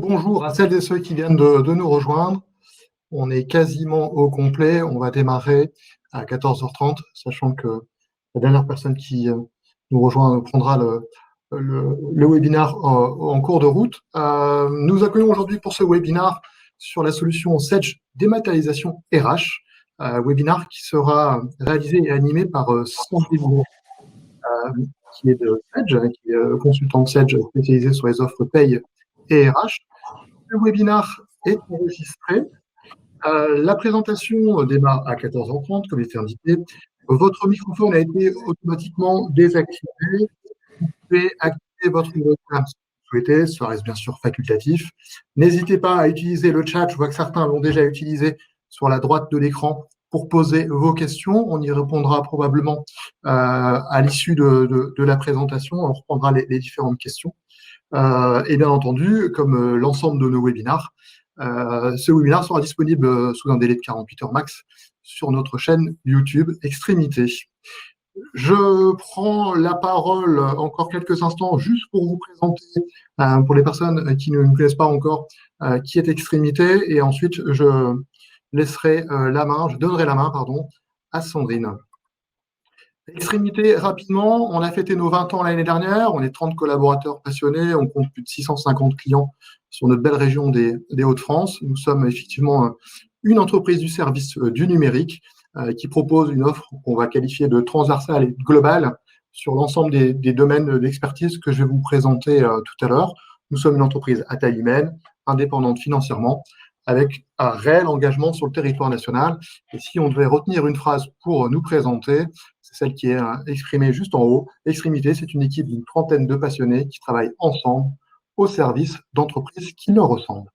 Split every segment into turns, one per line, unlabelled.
Bonjour à celles et ceux qui viennent de nous rejoindre. On est quasiment au complet. On va démarrer à 14h30, sachant que la dernière personne qui nous rejoint prendra le webinaire en cours de route. Nous accueillons aujourd'hui pour ce webinaire sur la solution Sedge dématérialisation RH, webinaire qui sera réalisé et animé par Sandrine, qui est de Sedge, qui est consultant Sedge spécialisé sur les offres paye et RH. Le webinaire est enregistré. La présentation démarre à 14h30, comme il était indiqué. Votre microphone a été automatiquement désactivé. Vous pouvez activer votre webcam si vous souhaitez, ça reste bien sûr facultatif. N'hésitez pas à utiliser le chat, je vois que certains l'ont déjà utilisé sur la droite de l'écran pour poser vos questions. On y répondra probablement à l'issue de la présentation, on reprendra les différentes questions. Et bien entendu, comme l'ensemble de nos webinars, ce webinaire sera disponible sous un délai de 48 heures max sur notre chaîne YouTube Extrémité. Je prends la parole encore quelques instants juste pour vous présenter, pour les personnes qui ne nous connaissent pas encore, qui est Extrémité, et ensuite je laisserai je donnerai la main, à Sandrine. Extrémité, rapidement, on a fêté nos 20 ans l'année dernière, on est 30 collaborateurs passionnés, on compte plus de 650 clients sur notre belle région des Hauts-de-France. Nous sommes effectivement une entreprise du service du numérique qui propose une offre qu'on va qualifier de transversale et globale sur l'ensemble des domaines d'expertise que je vais vous présenter tout à l'heure. Nous sommes une entreprise à taille humaine, indépendante financièrement, avec un réel engagement sur le territoire national. Et si on devait retenir une phrase pour nous présenter, c'est celle qui est exprimée juste en haut. Extrémité, c'est une équipe d'une trentaine de passionnés qui travaillent ensemble au service d'entreprises qui leur ressemblent.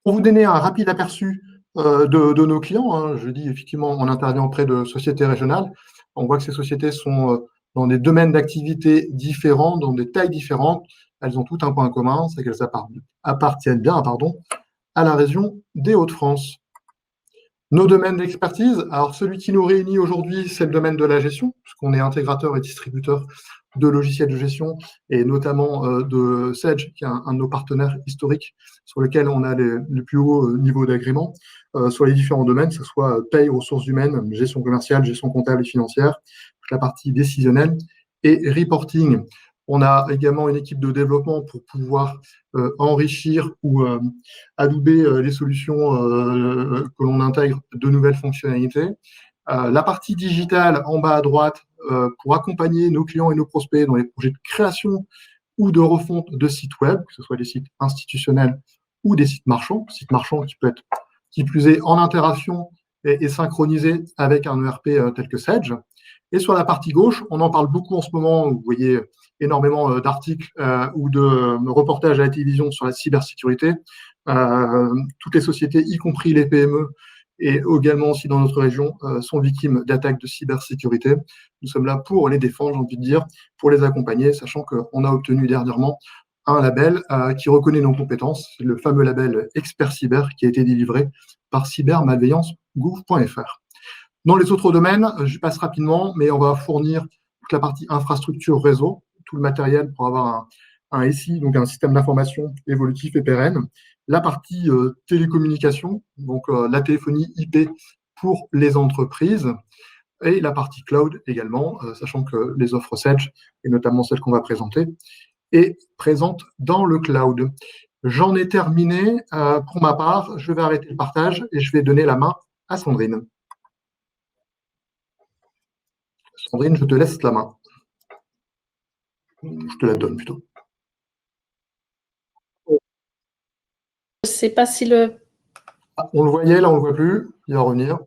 Pour vous donner un rapide aperçu de nos clients, je dis effectivement, on intervient auprès de sociétés régionales. On voit que ces sociétés sont dans des domaines d'activité différents, dans des tailles différentes. Elles ont tout un point commun, c'est qu'elles appartiennent bien à la région des Hauts-de-France. Nos domaines d'expertise, alors celui qui nous réunit aujourd'hui, c'est le domaine de la gestion, puisqu'on est intégrateur et distributeur de logiciels de gestion, et notamment de Sedge, qui est un de nos partenaires historiques, sur lequel on a le plus haut niveau d'agrément sur les différents domaines, que ce soit paye, ressources humaines, gestion commerciale, gestion comptable et financière, la partie décisionnelle, et reporting. On a également une équipe de développement pour pouvoir enrichir ou adouber les solutions que l'on intègre de nouvelles fonctionnalités. La partie digitale en bas à droite pour accompagner nos clients et nos prospects dans les projets de création ou de refonte de sites web, que ce soit des sites institutionnels ou des sites marchands qui peut être, qui plus est, en interaction et synchronisé avec un ERP tel que Sedge. Et sur la partie gauche, on en parle beaucoup en ce moment, vous voyez énormément d'articles ou de reportages à la télévision sur la cybersécurité. Toutes les sociétés, y compris les PME, et également aussi dans notre région, sont victimes d'attaques de cybersécurité. Nous sommes là pour les défendre, j'ai envie de dire, pour les accompagner, sachant qu'on a obtenu dernièrement un label qui reconnaît nos compétences, c'est le fameux label Expert Cyber qui a été délivré par cybermalveillance.gouv.fr. Dans les autres domaines, je passe rapidement, mais on va fournir toute la partie infrastructure réseau, tout le matériel pour avoir un SI, donc un système d'information évolutif et pérenne. La partie télécommunication, donc la téléphonie IP pour les entreprises, et la partie cloud également, sachant que les offres Sedge, et notamment celle qu'on va présenter, est présente dans le cloud. J'en ai terminé. Pour ma part, je vais arrêter le partage et je vais donner la main à Sandrine. Sandrine, je te laisse la main. Je te la donne plutôt.
Je ne sais pas si le...
Ah, on le voyait, là on ne le voit plus. Il va revenir.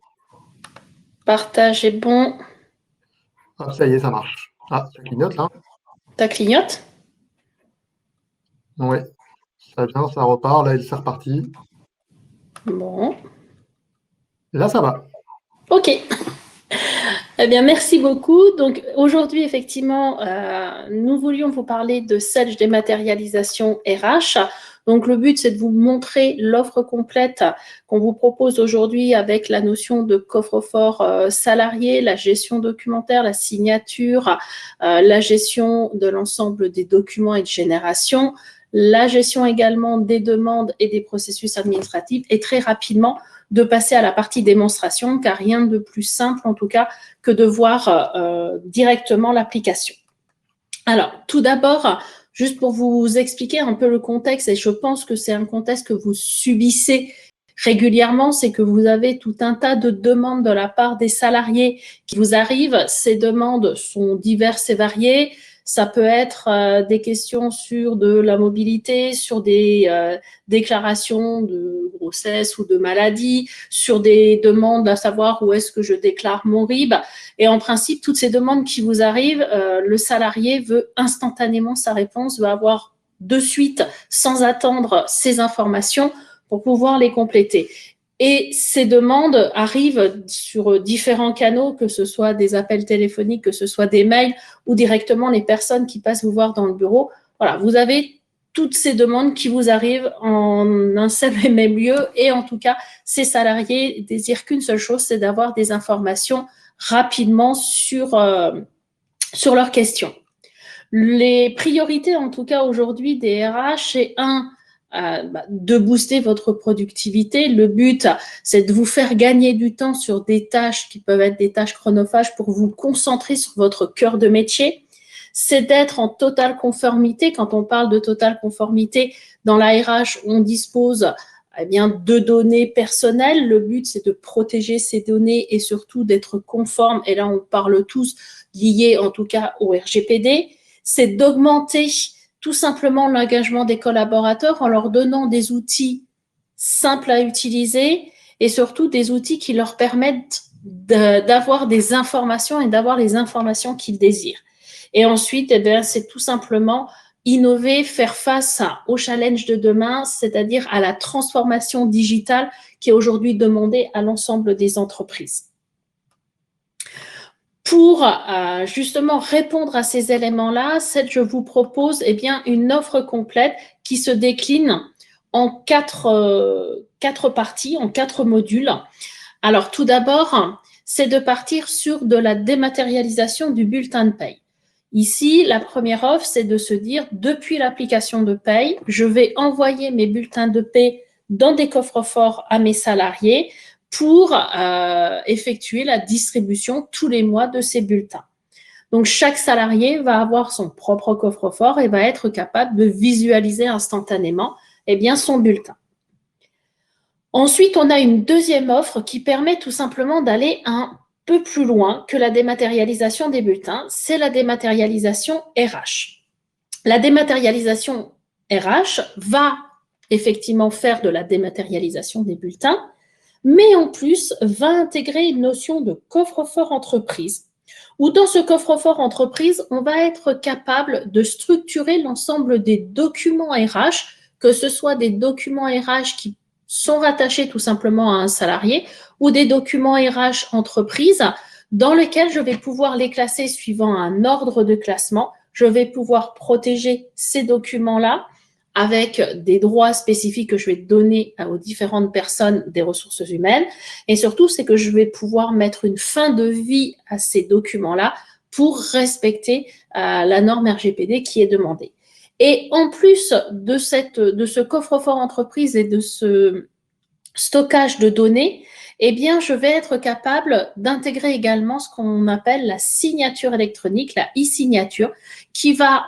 Partage est bon.
Ah, ça y est, ça marche. Ah, ça clignote là.
Ça clignote?
Oui, ça vient, ça repart. Là, c'est reparti.
Bon.
Là, ça va.
OK. Eh bien, merci beaucoup. Donc, aujourd'hui, effectivement, nous voulions vous parler de Sedge dématérialisation RH. Donc, le but, c'est de vous montrer l'offre complète qu'on vous propose aujourd'hui avec la notion de coffre-fort salarié, la gestion documentaire, la signature, la gestion de l'ensemble des documents et de génération, la gestion également des demandes et des processus administratifs et très rapidement de passer à la partie démonstration, car rien de plus simple en tout cas que de voir directement l'application. Alors, tout d'abord, juste pour vous expliquer un peu le contexte, et je pense que c'est un contexte que vous subissez régulièrement, c'est que vous avez tout un tas de demandes de la part des salariés qui vous arrivent. Ces demandes sont diverses et variées. Ça peut être des questions sur de la mobilité, sur des déclarations de grossesse ou de maladie, sur des demandes à savoir où est-ce que je déclare mon RIB. Et en principe, toutes ces demandes qui vous arrivent, le salarié veut instantanément sa réponse, veut avoir de suite, sans attendre ces informations, pour pouvoir les compléter. Et ces demandes arrivent sur différents canaux, que ce soit des appels téléphoniques, que ce soit des mails ou directement les personnes qui passent vous voir dans le bureau. Voilà, vous avez toutes ces demandes qui vous arrivent en un seul et même lieu. Et en tout cas, ces salariés désirent qu'une seule chose, c'est d'avoir des informations rapidement sur leurs questions. Les priorités, en tout cas aujourd'hui des RH, c'est de booster votre productivité. Le but, c'est de vous faire gagner du temps sur des tâches qui peuvent être des tâches chronophages pour vous concentrer sur votre cœur de métier. C'est d'être en totale conformité. Quand on parle de totale conformité, dans la RH, on dispose de données personnelles. Le but, c'est de protéger ces données et surtout d'être conforme. Et là, on parle tous liés en tout cas au RGPD. C'est d'augmenter tout simplement l'engagement des collaborateurs en leur donnant des outils simples à utiliser et surtout des outils qui leur permettent d'avoir des informations et d'avoir les informations qu'ils désirent. Et ensuite, c'est tout simplement innover, faire face aux challenges de demain, c'est-à-dire à la transformation digitale qui est aujourd'hui demandée à l'ensemble des entreprises. Pour justement répondre à ces éléments-là, je vous propose une offre complète qui se décline en quatre parties, en 4 modules. Alors, tout d'abord, c'est de partir sur de la dématérialisation du bulletin de paye. Ici, la première offre, c'est de se dire, depuis l'application de paye, je vais envoyer mes bulletins de paie dans des coffres-forts à mes salariés pour effectuer la distribution tous les mois de ces bulletins. Donc, chaque salarié va avoir son propre coffre-fort et va être capable de visualiser instantanément son bulletin. Ensuite, on a une deuxième offre qui permet tout simplement d'aller un peu plus loin que la dématérialisation des bulletins, c'est la dématérialisation RH. La dématérialisation RH va effectivement faire de la dématérialisation des bulletins, mais en plus va intégrer une notion de coffre-fort entreprise, où dans ce coffre-fort entreprise, on va être capable de structurer l'ensemble des documents RH, que ce soit des documents RH qui sont rattachés tout simplement à un salarié ou des documents RH entreprise dans lesquels je vais pouvoir les classer suivant un ordre de classement. Je vais pouvoir protéger ces documents-là avec des droits spécifiques que je vais donner aux différentes personnes des ressources humaines. Et surtout, c'est que je vais pouvoir mettre une fin de vie à ces documents-là pour respecter la norme RGPD qui est demandée. Et en plus de ce coffre-fort entreprise et de ce stockage de données, je vais être capable d'intégrer également ce qu'on appelle la signature électronique, la e-signature, qui va,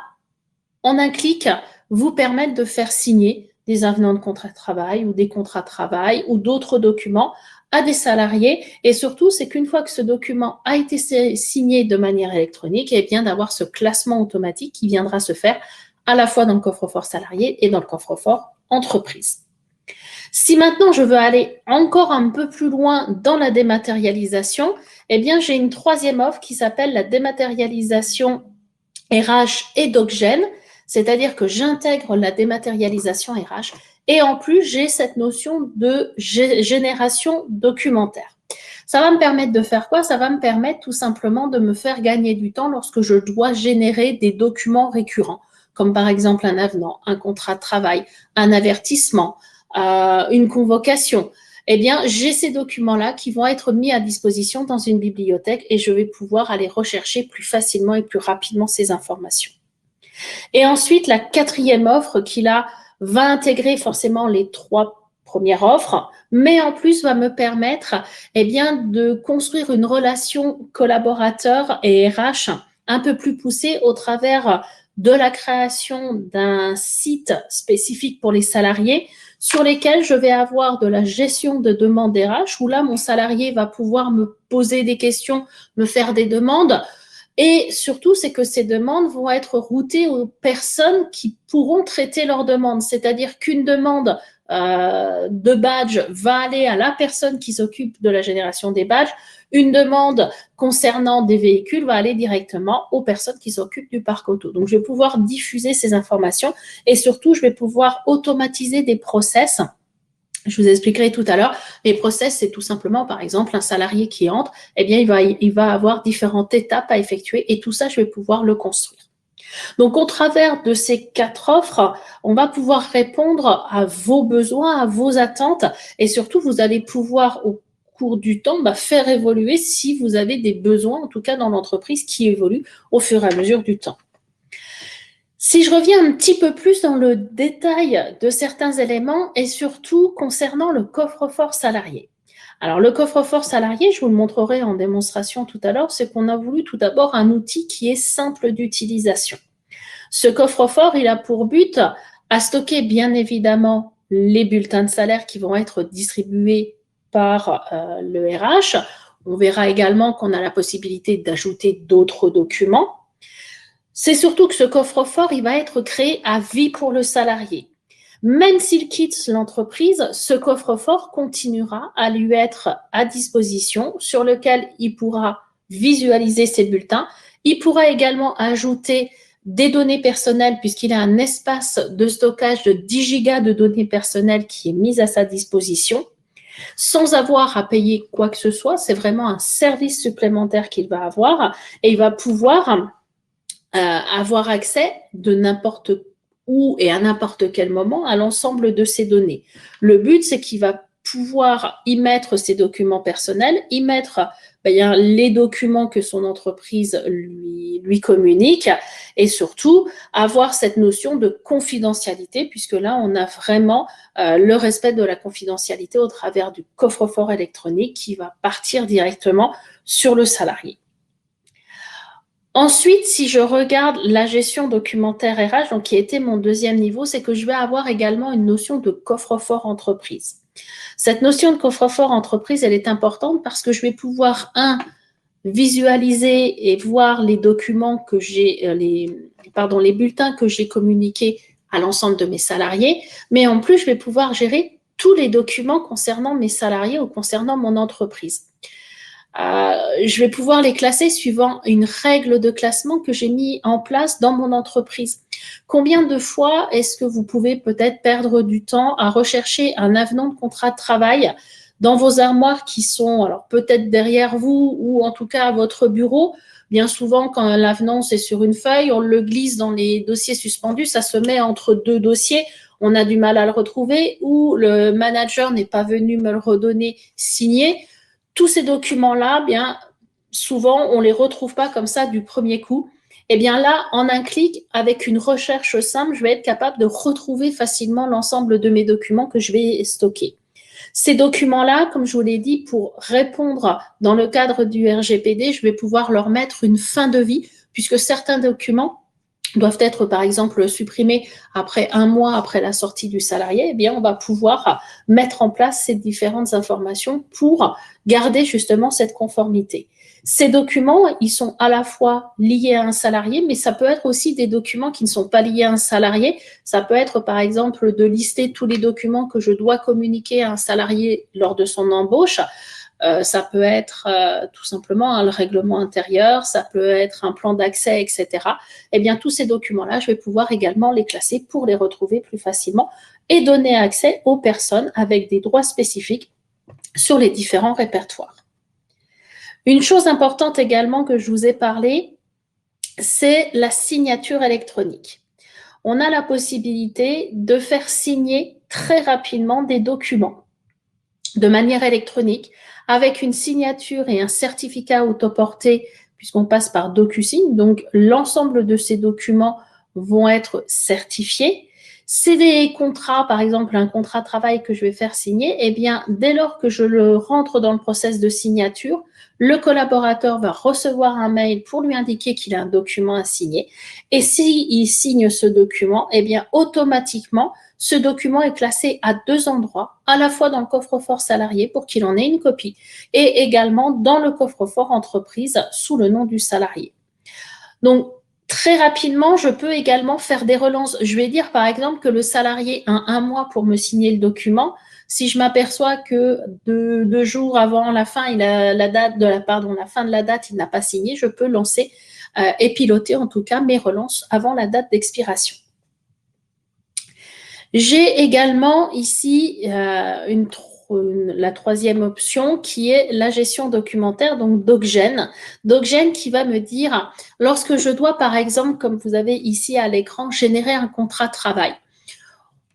en un clic, vous permettre de faire signer des avenants de contrat de travail ou des contrats de travail ou d'autres documents à des salariés. Et surtout, c'est qu'une fois que ce document a été signé de manière électronique, d'avoir ce classement automatique qui viendra se faire à la fois dans le coffre-fort salarié et dans le coffre-fort entreprise. Si maintenant je veux aller encore un peu plus loin dans la dématérialisation, j'ai une troisième offre qui s'appelle la dématérialisation RH et DocGen, c'est-à-dire que j'intègre la dématérialisation RH et en plus j'ai cette notion de génération documentaire. Ça va me permettre de faire quoi? Ça va me permettre tout simplement de me faire gagner du temps lorsque je dois générer des documents récurrents, comme par exemple un avenant, un contrat de travail, un avertissement, une convocation. J'ai ces documents-là qui vont être mis à disposition dans une bibliothèque et je vais pouvoir aller rechercher plus facilement et plus rapidement ces informations. Et ensuite, la quatrième offre va intégrer forcément les 3 premières offres, mais en plus va me permettre de construire une relation collaborateur et RH un peu plus poussée au travers de la création d'un site spécifique pour les salariés sur lesquels je vais avoir de la gestion de demandes RH, où là, mon salarié va pouvoir me poser des questions, me faire des demandes. Et surtout, c'est que ces demandes vont être routées aux personnes qui pourront traiter leurs demandes. C'est-à-dire qu'une demande de badge va aller à la personne qui s'occupe de la génération des badges. Une demande concernant des véhicules va aller directement aux personnes qui s'occupent du parc auto. Donc, je vais pouvoir diffuser ces informations et surtout, je vais pouvoir automatiser des process. Je vous expliquerai tout à l'heure. Les process, c'est tout simplement, par exemple, un salarié qui entre, il va avoir différentes étapes à effectuer et tout ça, je vais pouvoir le construire. Donc, au travers de ces 4 offres, on va pouvoir répondre à vos besoins, à vos attentes et surtout, vous allez pouvoir, au cours du temps, faire évoluer si vous avez des besoins, en tout cas dans l'entreprise, qui évoluent au fur et à mesure du temps. Si je reviens un petit peu plus dans le détail de certains éléments et surtout concernant le coffre-fort salarié. Alors, le coffre-fort salarié, je vous le montrerai en démonstration tout à l'heure, c'est qu'on a voulu tout d'abord un outil qui est simple d'utilisation. Ce coffre-fort, il a pour but à stocker bien évidemment les bulletins de salaire qui vont être distribués par le RH. On verra également qu'on a la possibilité d'ajouter d'autres documents. C'est surtout que ce coffre-fort, il va être créé à vie pour le salarié. Même s'il quitte l'entreprise, ce coffre-fort continuera à lui être à disposition, sur lequel il pourra visualiser ses bulletins. Il pourra également ajouter des données personnelles, puisqu'il a un espace de stockage de 10 gigas de données personnelles qui est mis à sa disposition, sans avoir à payer quoi que ce soit. C'est vraiment un service supplémentaire qu'il va avoir et il va pouvoir avoir accès de n'importe où et à n'importe quel moment à l'ensemble de ces données. Le but, c'est qu'il va pouvoir y mettre ses documents personnels, y mettre les documents que son entreprise lui communique et surtout avoir cette notion de confidentialité, puisque là, on a vraiment le respect de la confidentialité au travers du coffre-fort électronique qui va partir directement sur le salarié. Ensuite, si je regarde la gestion documentaire RH, donc qui était mon deuxième niveau, c'est que je vais avoir également une notion de coffre-fort entreprise. Cette notion de coffre-fort entreprise, elle est importante parce que je vais pouvoir, visualiser et voir les documents que j'ai, les bulletins que j'ai communiqués à l'ensemble de mes salariés, mais en plus, je vais pouvoir gérer tous les documents concernant mes salariés ou concernant mon entreprise. Je vais pouvoir les classer suivant une règle de classement que j'ai mis en place dans mon entreprise. Combien de fois est-ce que vous pouvez peut-être perdre du temps à rechercher un avenant de contrat de travail dans vos armoires qui sont alors peut-être derrière vous ou en tout cas à votre bureau? Bien souvent, quand l'avenant c'est sur une feuille, on le glisse dans les dossiers suspendus, ça se met entre 2 dossiers, on a du mal à le retrouver ou le manager n'est pas venu me le redonner signé. Tous ces documents-là, souvent, on ne les retrouve pas comme ça du premier coup. Et bien là, en un clic, avec une recherche simple, je vais être capable de retrouver facilement l'ensemble de mes documents que je vais stocker. Ces documents-là, comme je vous l'ai dit, pour répondre dans le cadre du RGPD, je vais pouvoir leur mettre une fin de vie, puisque certains documents doivent être, par exemple, supprimés après 1 mois après la sortie du salarié, eh bien, on va pouvoir mettre en place ces différentes informations pour garder justement cette conformité. Ces documents, ils sont à la fois liés à un salarié, mais ça peut être aussi des documents qui ne sont pas liés à un salarié. Ça peut être, par exemple, de lister tous les documents que je dois communiquer à un salarié lors de son embauche. Ça peut être tout simplement le règlement intérieur, ça peut être un plan d'accès, etc. Eh bien, tous ces documents-là, je vais pouvoir également les classer pour les retrouver plus facilement et donner accès aux personnes avec des droits spécifiques sur les différents répertoires. Une chose importante également que je vous ai parlé, c'est la signature électronique. On a la possibilité de faire signer très rapidement des documents de manière électronique avec une signature et un certificat autoporté puisqu'on passe par DocuSign. Donc, l'ensemble de ces documents vont être certifiés. C'est des contrats, par exemple, un contrat de travail que je vais faire signer, eh bien, dès lors que je le rentre dans le process de signature, le collaborateur va recevoir un mail pour lui indiquer qu'il a un document à signer. Et s'il signe ce document, eh bien, automatiquement, ce document est classé à 2 endroits, à la fois dans le coffre-fort salarié pour qu'il en ait une copie et également dans le coffre-fort entreprise sous le nom du salarié. Donc, très rapidement, je peux également faire des relances. Je vais dire, par exemple, que le salarié a 1 mois pour me signer le document. Si je m'aperçois que 2 jours avant la fin, la fin de la date, il n'a pas signé, je peux lancer et piloter en tout cas mes relances avant la date d'expiration. J'ai également ici la troisième option qui est la gestion documentaire, donc DocGen. DocGen qui va me dire, lorsque je dois par exemple, comme vous avez ici à l'écran, générer un contrat de travail.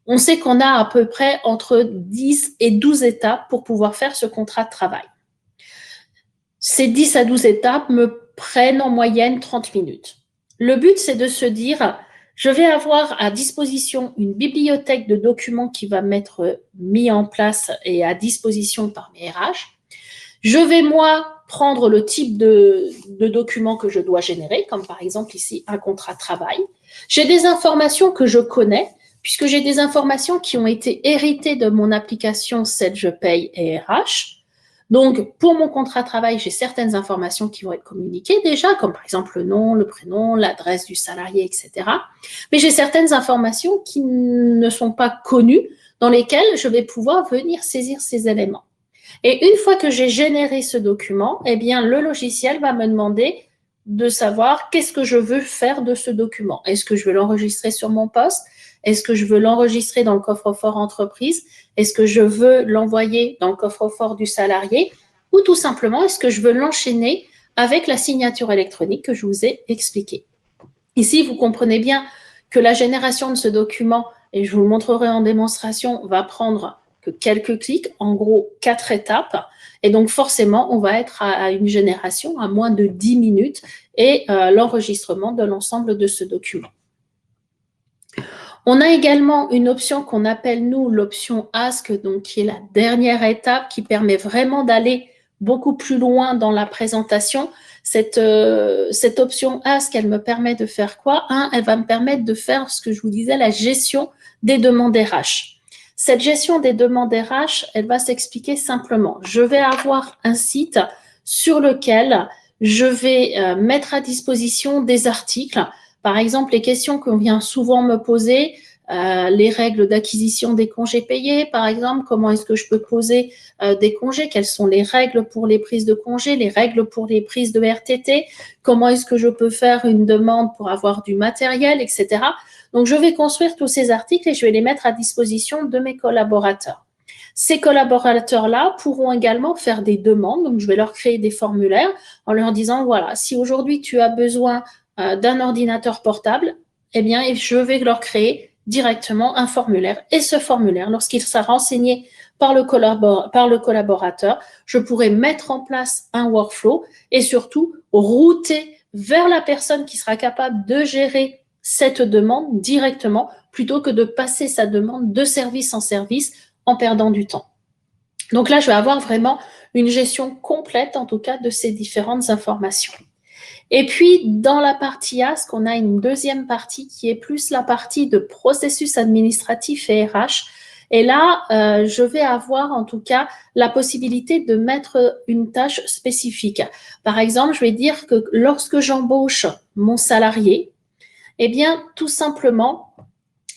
On sait qu'on a à peu près entre 10 et 12 étapes pour pouvoir faire ce contrat de travail. Ces 10 à 12 étapes me prennent en moyenne 30 minutes. Le but, c'est de se dire, je vais avoir à disposition une bibliothèque de documents qui va m'être mis en place et à disposition par mes RH. Je vais, moi, prendre le type de document que je dois générer, comme par exemple ici un contrat de travail. J'ai des informations que je connais, puisque j'ai des informations qui ont été héritées de mon application Celle Je Paye et RH. Donc, pour mon contrat de travail, j'ai certaines informations qui vont être communiquées déjà, comme par exemple le nom, le prénom, l'adresse du salarié, etc. Mais j'ai certaines informations qui ne sont pas connues, dans lesquelles je vais pouvoir venir saisir ces éléments. Et une fois que j'ai généré ce document, eh bien, le logiciel va me demander de savoir qu'est-ce que je veux faire de ce document. Est-ce que je veux l'enregistrer sur mon poste? Est-ce que je veux l'enregistrer dans le coffre-fort entreprise? Est-ce que je veux l'envoyer dans le coffre-fort du salarié? Ou tout simplement, est-ce que je veux l'enchaîner avec la signature électronique que je vous ai expliquée? Ici, vous comprenez bien que la génération de ce document, et je vous le montrerai en démonstration, va prendre que quelques clics, en gros 4 étapes. Et donc forcément, on va être à une génération à moins de 10 minutes et l'enregistrement de l'ensemble de ce document. On a également une option qu'on appelle, nous, l'option Ask, donc qui est la dernière étape, qui permet vraiment d'aller beaucoup plus loin dans la présentation. Cette option Ask, elle me permet de faire quoi? Elle va me permettre de faire ce que je vous disais, la gestion des demandes RH. Cette gestion des demandes RH, elle va s'expliquer simplement. Je vais avoir un site sur lequel je vais mettre à disposition des articles. Par exemple, les questions qu'on vient souvent me poser, les règles d'acquisition des congés payés, par exemple, comment est-ce que je peux poser des congés, quelles sont les règles pour les prises de congés, les règles pour les prises de RTT, comment est-ce que je peux faire une demande pour avoir du matériel, etc. Donc, je vais construire tous ces articles et je vais les mettre à disposition de mes collaborateurs. Ces collaborateurs-là pourront également faire des demandes, donc je vais leur créer des formulaires en leur disant, voilà, si aujourd'hui tu as besoin d'un ordinateur portable, eh bien, je vais leur créer directement un formulaire. Et ce formulaire, lorsqu'il sera renseigné par le collaborateur, je pourrai mettre en place un workflow et surtout router vers la personne qui sera capable de gérer cette demande directement plutôt que de passer sa demande de service en service en perdant du temps. Donc là, je vais avoir vraiment une gestion complète, en tout cas, de ces différentes informations. Et puis, dans la partie Ask, on a une deuxième partie qui est plus la partie de processus administratif et RH. Et là, je vais avoir en tout cas la possibilité de mettre une tâche spécifique. Par exemple, je vais dire que lorsque j'embauche mon salarié, eh bien, tout simplement,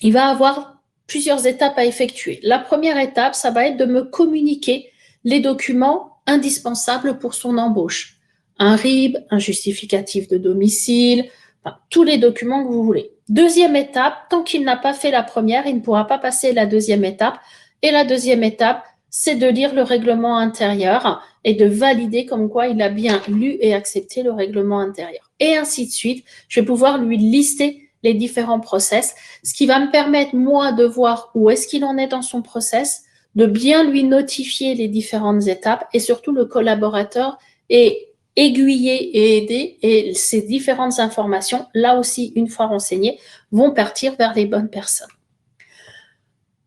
il va avoir plusieurs étapes à effectuer. La première étape, ça va être de me communiquer les documents indispensables pour son embauche. Un RIB, un justificatif de domicile, enfin, tous les documents que vous voulez. Deuxième étape, tant qu'il n'a pas fait la première, il ne pourra pas passer la deuxième étape. Et la deuxième étape, c'est de lire le règlement intérieur et de valider comme quoi il a bien lu et accepté le règlement intérieur. Et ainsi de suite, je vais pouvoir lui lister les différents process, ce qui va me permettre, moi, de voir où est-ce qu'il en est dans son process, de bien lui notifier les différentes étapes et surtout le collaborateur est aiguiller et aider, et ces différentes informations, là aussi, une fois renseignées, vont partir vers les bonnes personnes.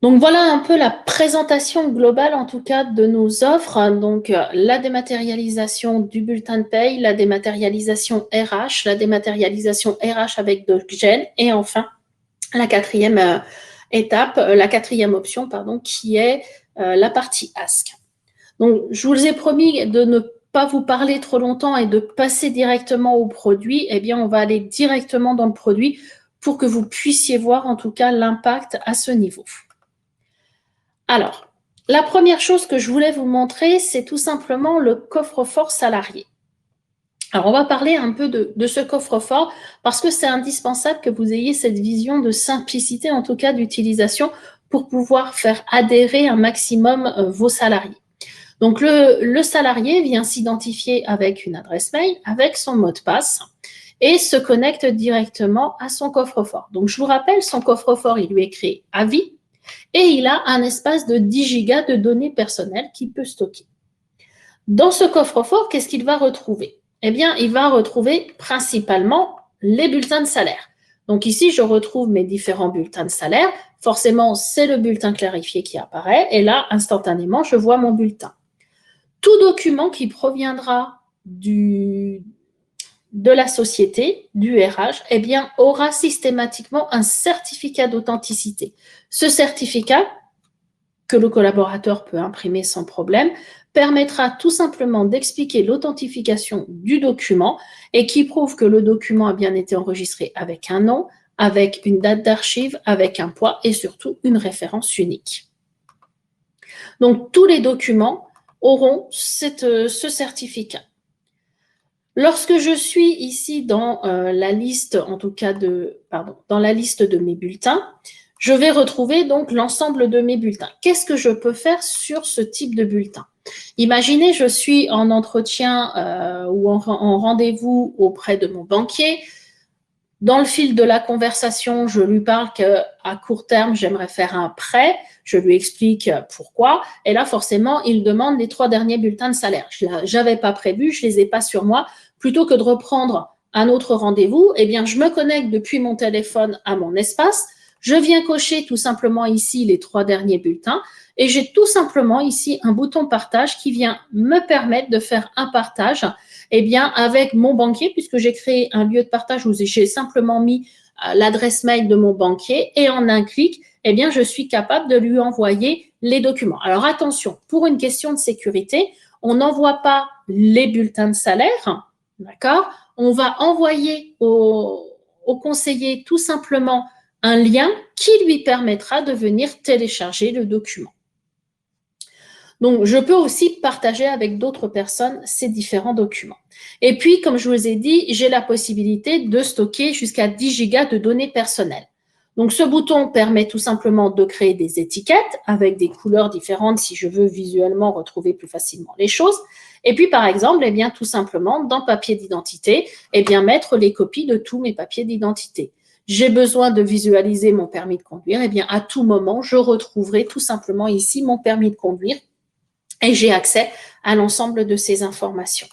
Donc voilà un peu la présentation globale, en tout cas, de nos offres. Donc la dématérialisation du bulletin de paye, la dématérialisation RH, la dématérialisation RH avec DocGen, et enfin la quatrième étape, la quatrième option, pardon, qui est la partie Ask. Donc je vous ai promis de ne pas vous parler trop longtemps et de passer directement au produit. Eh bien, on va aller directement dans le produit pour que vous puissiez voir en tout cas l'impact à ce niveau. Alors, la première chose que je voulais vous montrer, c'est tout simplement le coffre-fort salarié. Alors, on va parler un peu de ce coffre-fort parce que c'est indispensable que vous ayez cette vision de simplicité, en tout cas d'utilisation, pour pouvoir faire adhérer un maximum vos salariés. Donc, le salarié vient s'identifier avec une adresse mail, avec son mot de passe et se connecte directement à son coffre-fort. Donc, je vous rappelle, son coffre-fort, il lui est créé à vie. Et il a un espace de 10 gigas de données personnelles qu'il peut stocker. Dans ce coffre-fort, qu'est-ce qu'il va retrouver? Eh bien, il va retrouver principalement les bulletins de salaire. Donc ici, je retrouve mes différents bulletins de salaire. Forcément, c'est le bulletin clarifié qui apparaît. Et là, instantanément, je vois mon bulletin. Tout document qui proviendra de la société, du RH, eh bien, aura systématiquement un certificat d'authenticité. Ce certificat, que le collaborateur peut imprimer sans problème, permettra tout simplement d'expliquer l'authentification du document et qui prouve que le document a bien été enregistré avec un nom, avec une date d'archive, avec un poids et surtout une référence unique. Donc, tous les documents auront ce certificat. Lorsque je suis ici dans la liste, en tout cas dans la liste de mes bulletins, je vais retrouver donc l'ensemble de mes bulletins. Qu'est-ce que je peux faire sur ce type de bulletin? Imaginez, je suis en entretien ou en rendez-vous auprès de mon banquier. Dans le fil de la conversation, je lui parle qu'à court terme, j'aimerais faire un prêt. Je lui explique pourquoi. Et là, forcément, il demande les 3 derniers bulletins de salaire. Je n'avais pas prévu, je ne les ai pas sur moi. Plutôt que de reprendre un autre rendez-vous, eh bien, je me connecte depuis mon téléphone à mon espace. Je viens cocher tout simplement ici les 3 derniers bulletins. Et j'ai tout simplement ici un bouton partage qui vient me permettre de faire un partage avec mon banquier, puisque j'ai créé un lieu de partage où j'ai simplement mis l'adresse mail de mon banquier et en un clic, je suis capable de lui envoyer les documents. Alors attention, pour une question de sécurité, on n'envoie pas les bulletins de salaire, d'accord? On va envoyer au conseiller tout simplement un lien qui lui permettra de venir télécharger le document. Donc, je peux aussi partager avec d'autres personnes ces différents documents. Et puis, comme je vous ai dit, j'ai la possibilité de stocker jusqu'à 10 gigas de données personnelles. Donc, ce bouton permet tout simplement de créer des étiquettes avec des couleurs différentes si je veux visuellement retrouver plus facilement les choses. Et puis, par exemple, tout simplement, dans papier d'identité, mettre les copies de tous mes papiers d'identité. J'ai besoin de visualiser mon permis de conduire, à tout moment, je retrouverai tout simplement ici mon permis de conduire et j'ai accès à l'ensemble de ces informations.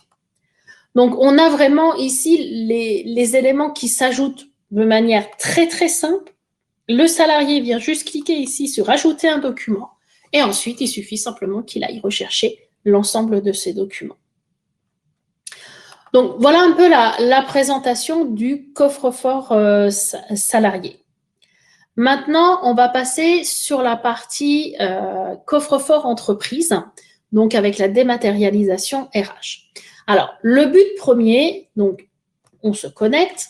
Donc, on a vraiment ici les éléments qui s'ajoutent de manière très, très simple. Le salarié vient juste cliquer ici sur « Ajouter un document » et ensuite, il suffit simplement qu'il aille rechercher l'ensemble de ces documents. Donc, voilà un peu la présentation du coffre-fort salarié. Maintenant, on va passer sur la partie coffre-fort entreprise, donc avec la dématérialisation RH. Alors, le but premier, donc, on se connecte.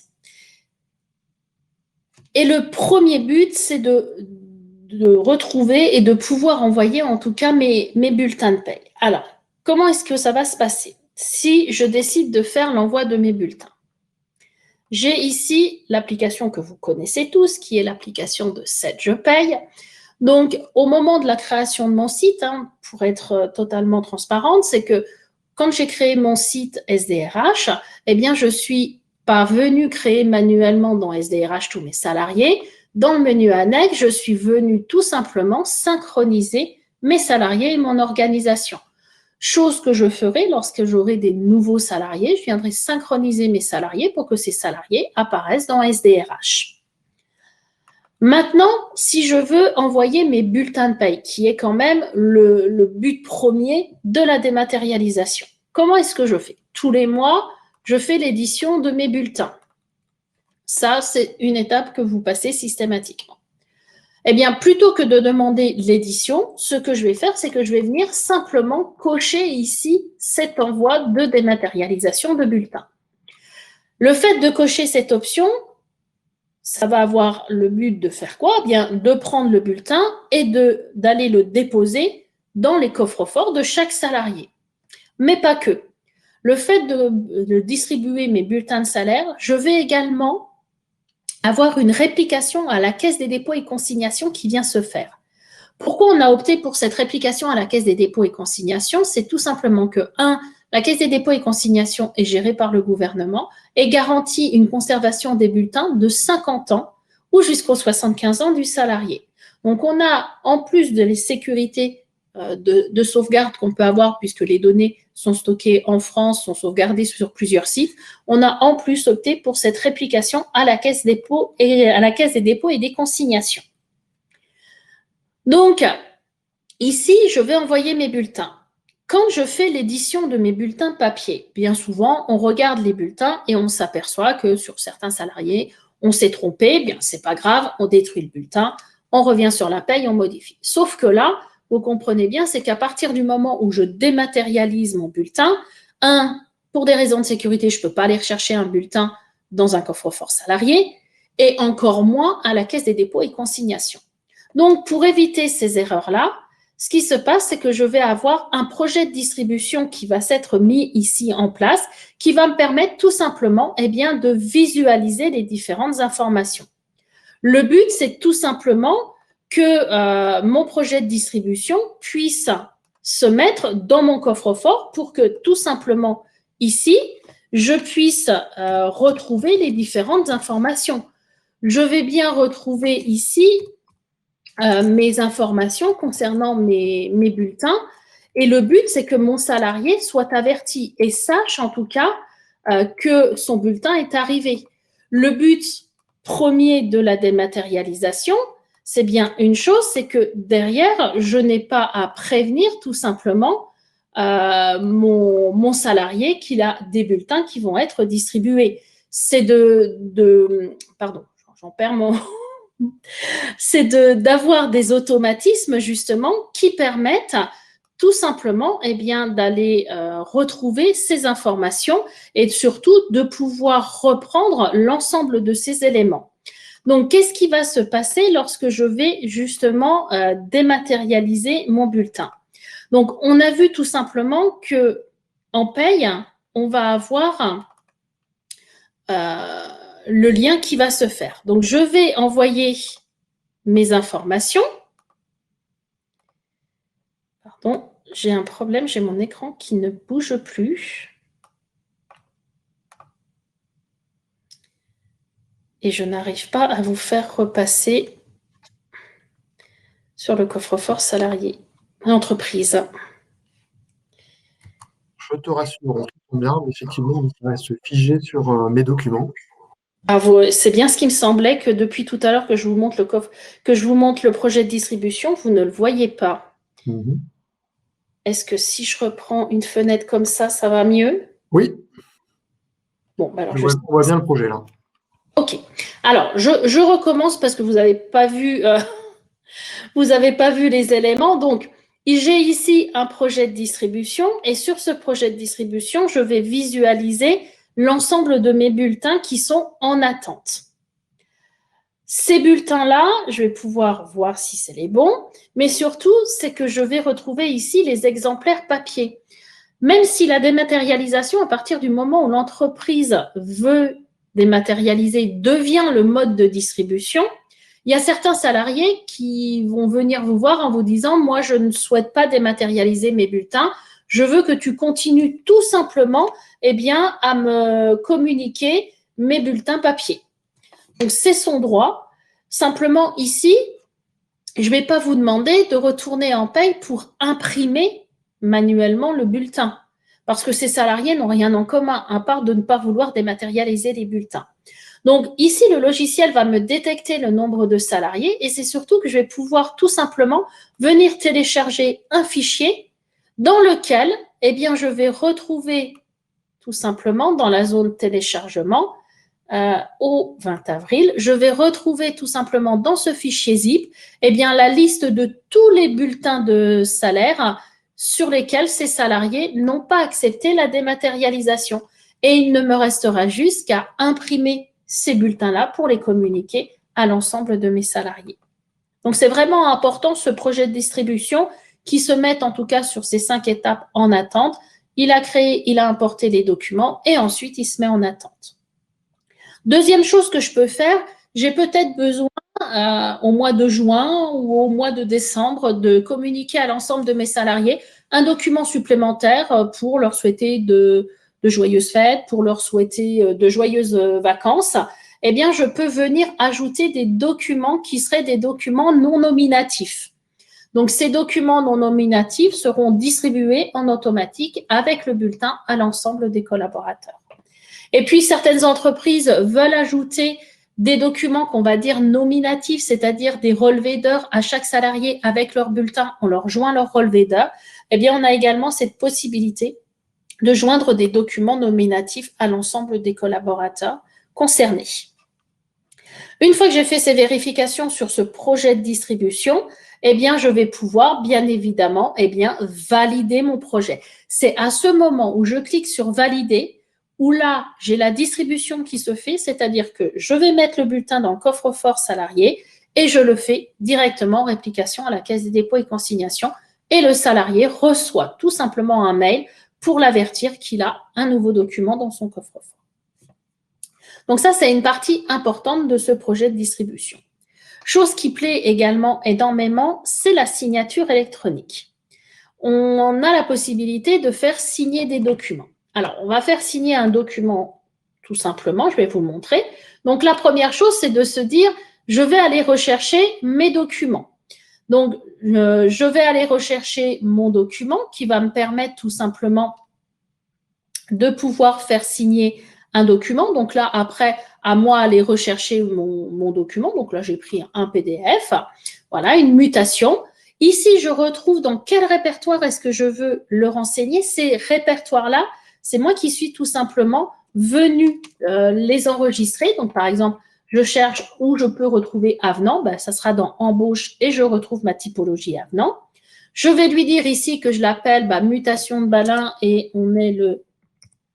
Et le premier but, c'est de retrouver et de pouvoir envoyer en tout cas mes bulletins de paie. Alors, comment est-ce que ça va se passer si je décide de faire l'envoi de mes bulletins? J'ai ici l'application que vous connaissez tous, qui est l'application de 7 Je Paye. Donc, au moment de la création de mon site, pour être totalement transparente, c'est que quand j'ai créé mon site SDRH, je suis pas venue créer manuellement dans SDRH tous mes salariés. Dans le menu annexe, je suis venue tout simplement synchroniser mes salariés et mon organisation. Chose que je ferai lorsque j'aurai des nouveaux salariés. Je viendrai synchroniser mes salariés pour que ces salariés apparaissent dans SDRH. Maintenant, si je veux envoyer mes bulletins de paye, qui est quand même le but premier de la dématérialisation, comment est-ce que je fais? Tous les mois, je fais l'édition de mes bulletins. Ça, c'est une étape que vous passez systématiquement. Eh bien, plutôt que de demander l'édition, ce que je vais faire, c'est que je vais venir simplement cocher ici cet envoi de dématérialisation de bulletins. Le fait de cocher cette option, ça va avoir le but de faire quoi? Eh bien, de prendre le bulletin et d'aller le déposer dans les coffres-forts de chaque salarié. Mais pas que. Le fait de distribuer mes bulletins de salaire, je vais également avoir une réplication à la Caisse des dépôts et consignations qui vient se faire. Pourquoi on a opté pour cette réplication à la Caisse des dépôts et consignations? C'est tout simplement que, 1, la Caisse des dépôts et consignations est gérée par le gouvernement et garantit une conservation des bulletins de 50 ans ou jusqu'aux 75 ans du salarié. Donc, on a, en plus de les sécurités de sauvegarde qu'on peut avoir, puisque les données sont stockées en France, sont sauvegardées sur plusieurs sites, on a en plus opté pour cette réplication à la Caisse des dépôts et des consignations. Donc, ici, je vais envoyer mes bulletins. Quand je fais l'édition de mes bulletins papier, bien souvent, on regarde les bulletins et on s'aperçoit que sur certains salariés, on s'est trompé, bien, c'est pas grave, on détruit le bulletin, on revient sur la paye, on modifie. Sauf que là, vous comprenez bien, c'est qu'à partir du moment où je dématérialise mon bulletin, pour des raisons de sécurité, je ne peux pas aller rechercher un bulletin dans un coffre-fort salarié et encore moins à la Caisse des dépôts et consignations. Donc, pour éviter ces erreurs-là, ce qui se passe, c'est que je vais avoir un projet de distribution qui va s'être mis ici en place, qui va me permettre tout simplement de visualiser les différentes informations. Le but, c'est tout simplement que mon projet de distribution puisse se mettre dans mon coffre-fort pour que tout simplement ici, je puisse retrouver les différentes informations. Je vais bien retrouver ici mes informations concernant mes bulletins et le but, c'est que mon salarié soit averti et sache en tout cas que son bulletin est arrivé. Le but premier de la dématérialisation, c'est bien une chose, c'est que derrière, je n'ai pas à prévenir tout simplement mon salarié qu'il a des bulletins qui vont être distribués. C'est pardon, j'en perds mon... c'est d'avoir des automatismes justement qui permettent tout simplement d'aller retrouver ces informations et surtout de pouvoir reprendre l'ensemble de ces éléments. Donc, qu'est-ce qui va se passer lorsque je vais justement dématérialiser mon bulletin? Donc, on a vu tout simplement que en paye, on va avoir le lien qui va se faire. Donc, je vais envoyer mes informations. Pardon, j'ai un problème, j'ai mon écran qui ne bouge plus. Et je n'arrive pas à vous faire repasser sur le coffre-fort salarié entreprise.
Je te rassure, on s'entend bien, mais effectivement, ça reste figé sur mes documents.
C'est bien ce qui me semblait que depuis tout à l'heure que je vous montre le projet de distribution, vous ne le voyez pas. Est-ce que si je reprends une fenêtre comme ça va mieux?
Oui.
Bon, alors
on voit bien le projet là.
Ok. Alors, je recommence parce que vous n'avez pas vu, les éléments. Donc, j'ai ici un projet de distribution et sur ce projet de distribution, je vais visualiser l'ensemble de mes bulletins qui sont en attente. Ces bulletins-là, je vais pouvoir voir si c'est les bons, mais surtout, c'est que je vais retrouver ici les exemplaires papier. Même si la dématérialisation, à partir du moment où l'entreprise veut dématérialiser, devient le mode de distribution, il y a certains salariés qui vont venir vous voir en vous disant « Moi, je ne souhaite pas dématérialiser mes bulletins, je veux que tu continues tout simplement à me communiquer mes bulletins papier. » Donc, c'est son droit. Simplement, ici, je ne vais pas vous demander de retourner en paye pour imprimer manuellement le bulletin parce que ces salariés n'ont rien en commun à part de ne pas vouloir dématérialiser les bulletins. Donc ici, le logiciel va me détecter le nombre de salariés et c'est surtout que je vais pouvoir tout simplement venir télécharger un fichier dans lequel je vais retrouver tout simplement dans la zone téléchargement au 20 avril, je vais retrouver tout simplement dans ce fichier zip la liste de tous les bulletins de salaire sur lesquels ces salariés n'ont pas accepté la dématérialisation. Et il ne me restera juste qu'à imprimer ces bulletins-là pour les communiquer à l'ensemble de mes salariés. Donc, c'est vraiment important ce projet de distribution qui se met en tout cas sur ces 5 étapes en attente. Il a créé, il a importé les documents et ensuite il se met en attente. Deuxième chose que je peux faire, j'ai peut-être besoin au mois de juin ou au mois de décembre de communiquer à l'ensemble de mes salariés un document supplémentaire pour leur souhaiter de joyeuses fêtes, pour leur souhaiter de joyeuses vacances. Je peux venir ajouter des documents qui seraient des documents non nominatifs. Donc, ces documents non nominatifs seront distribués en automatique avec le bulletin à l'ensemble des collaborateurs. Et puis, certaines entreprises veulent ajouter des documents qu'on va dire nominatifs, c'est-à-dire des relevés d'heures à chaque salarié avec leur bulletin, on leur joint leur relevé d'heures. On a également cette possibilité de joindre des documents nominatifs à l'ensemble des collaborateurs concernés. Une fois que j'ai fait ces vérifications sur ce projet de distribution, je vais pouvoir, bien évidemment, valider mon projet. C'est à ce moment où je clique sur « Valider » où là, j'ai la distribution qui se fait, c'est-à-dire que je vais mettre le bulletin dans le coffre-fort salarié et je le fais directement en réplication à la Caisse des dépôts et consignations et le salarié reçoit tout simplement un mail pour l'avertir qu'il a un nouveau document dans son coffre-fort. Donc ça, c'est une partie importante de ce projet de distribution. Chose qui plaît également énormément, c'est la signature électronique. On a la possibilité de faire signer des documents. Alors, on va faire signer un document tout simplement, je vais vous montrer. Donc, la première chose, c'est de se dire, je vais aller rechercher mes documents. Donc, je vais aller rechercher mon document qui va me permettre tout simplement de pouvoir faire signer un document. Donc là, après, à moi aller rechercher mon document. Donc là, j'ai pris un PDF. Voilà, une mutation. Ici, je retrouve dans quel répertoire est-ce que je veux le renseigner. Ces répertoires-là, c'est moi qui suis tout simplement venue les enregistrer. Donc, par exemple, je cherche où je peux retrouver avenant. Ça sera dans embauche et je retrouve ma typologie avenant. Je vais lui dire ici que je l'appelle mutation de Balin et on est le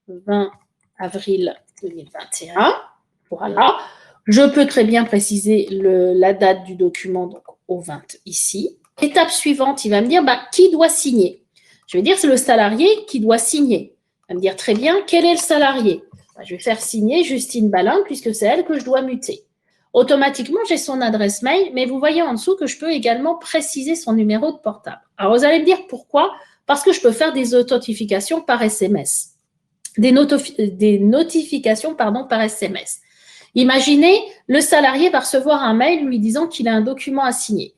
20 avril 2021. Voilà. Je peux très bien préciser la date du document, donc au 20 ici. Étape suivante, il va me dire qui doit signer. Je vais dire c'est le salarié qui doit signer. Il va me dire très bien quel est le salarié. Je vais faire signer Justine Balin puisque c'est elle que je dois muter. Automatiquement, j'ai son adresse mail, mais vous voyez en dessous que je peux également préciser son numéro de portable. Alors, vous allez me dire pourquoi? Parce que je peux faire des authentifications par SMS. Des notifications par SMS. Imaginez, le salarié va recevoir un mail lui disant qu'il a un document à signer.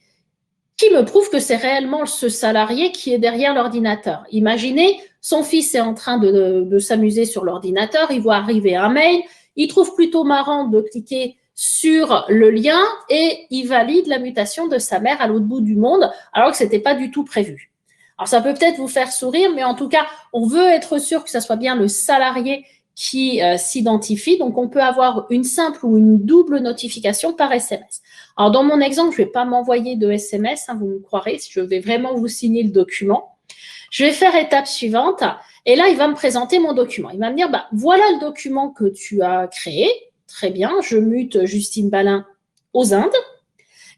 Qui me prouve que c'est réellement ce salarié qui est derrière l'ordinateur. Imaginez, son fils est en train de s'amuser sur l'ordinateur, il voit arriver un mail, il trouve plutôt marrant de cliquer sur le lien et il valide la mutation de sa mère à l'autre bout du monde alors que ce n'était pas du tout prévu. Alors, ça peut peut-être vous faire sourire, mais en tout cas, on veut être sûr que ce soit bien le salarié qui s'identifie. Donc, on peut avoir une simple ou une double notification par SMS. Alors, dans mon exemple, je ne vais pas m'envoyer de SMS, vous me croirez, je vais vraiment vous signer le document. Je vais faire étape suivante et là, il va me présenter mon document. Il va me dire, voilà le document que tu as créé. Très bien, je mute Justine Balin aux Indes.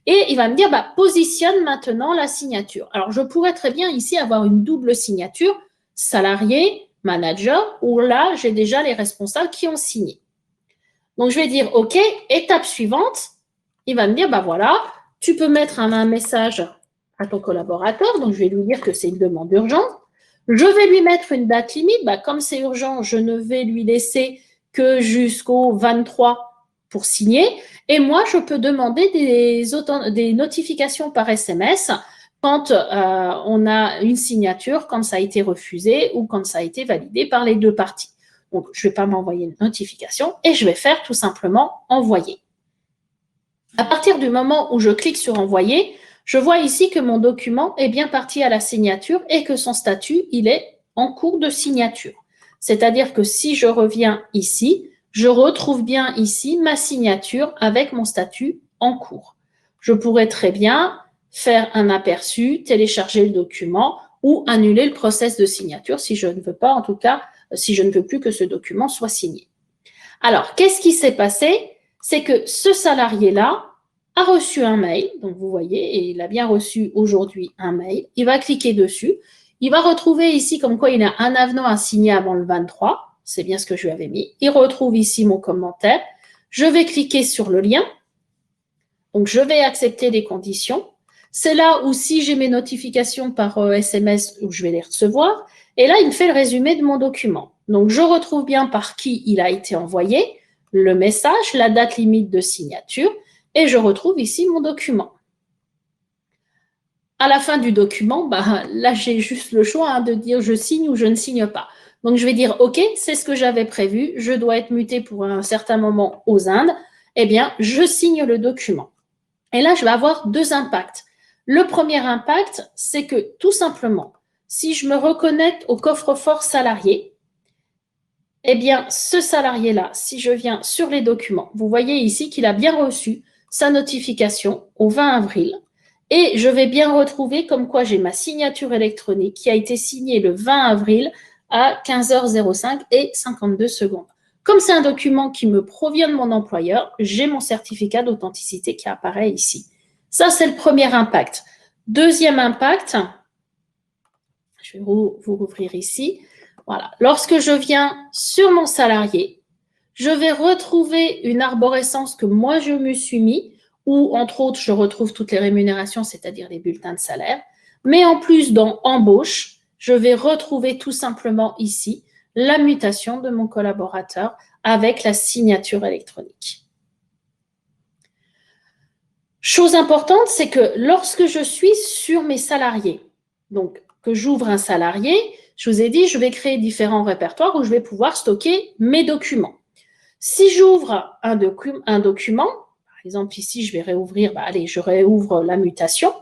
Et il va me dire, positionne maintenant la signature. Alors, je pourrais très bien ici avoir une double signature, salarié, manager, où là, j'ai déjà les responsables qui ont signé. Donc, je vais dire, OK, étape suivante, il va me dire, voilà, tu peux mettre un message à ton collaborateur. Donc, je vais lui dire que c'est une demande urgente. Je vais lui mettre une date limite. Comme c'est urgent, je ne vais lui laisser que jusqu'au 23 pour signer. Et moi, je peux demander des notifications par SMS quand on a une signature, quand ça a été refusé ou quand ça a été validé par les deux parties. Donc, je ne vais pas m'envoyer une notification et je vais faire tout simplement envoyer. À partir du moment où je clique sur envoyer, je vois ici que mon document est bien parti à la signature et que son statut, il est en cours de signature. C'est-à-dire que si je reviens ici, je retrouve bien ici ma signature avec mon statut en cours. Je pourrais très bien faire un aperçu, télécharger le document ou annuler le process de signature si je ne veux pas, en tout cas, si je ne veux plus que ce document soit signé. Alors, qu'est-ce qui s'est passé? C'est que ce salarié-là a reçu un mail, donc vous voyez, et il a bien reçu aujourd'hui un mail. Il va cliquer dessus. Il va retrouver ici comme quoi il a un avenant à signer avant le 23. C'est bien ce que je lui avais mis. Il retrouve ici mon commentaire. Je vais cliquer sur le lien. Donc, je vais accepter les conditions. C'est là où si j'ai mes notifications par SMS, où je vais les recevoir. Et là, il me fait le résumé de mon document. Donc, je retrouve bien par qui il a été envoyé, le message, la date limite de signature, et je retrouve ici mon document. À la fin du document, là, j'ai juste le choix de dire je signe ou je ne signe pas. Donc, je vais dire OK, c'est ce que j'avais prévu, je dois être muté pour un certain moment aux Indes. Eh bien, je signe le document. Et là, je vais avoir deux impacts. Le premier impact, c'est que tout simplement, si je me reconnecte au coffre-fort salarié, eh bien, ce salarié-là, si je viens sur les documents, vous voyez ici qu'il a bien reçu sa notification au 20 avril et je vais bien retrouver comme quoi j'ai ma signature électronique qui a été signée le 20 avril à 15h05 et 52 secondes. Comme c'est un document qui me provient de mon employeur, j'ai mon certificat d'authenticité qui apparaît ici. Ça, c'est le premier impact. Deuxième impact, je vais vous rouvrir ici. Voilà. Lorsque je viens sur mon salarié, je vais retrouver une arborescence que moi, je me suis mis, où, entre autres, je retrouve toutes les rémunérations, c'est-à-dire les bulletins de salaire. Mais en plus, dans embauche, je vais retrouver tout simplement ici la mutation de mon collaborateur avec la signature électronique. Chose importante, c'est que lorsque je suis sur mes salariés, donc que j'ouvre un salarié, je vous ai dit, je vais créer différents répertoires où je vais pouvoir stocker mes documents. Si j'ouvre un document, par exemple ici, je vais réouvrir, allez, je réouvre la mutation,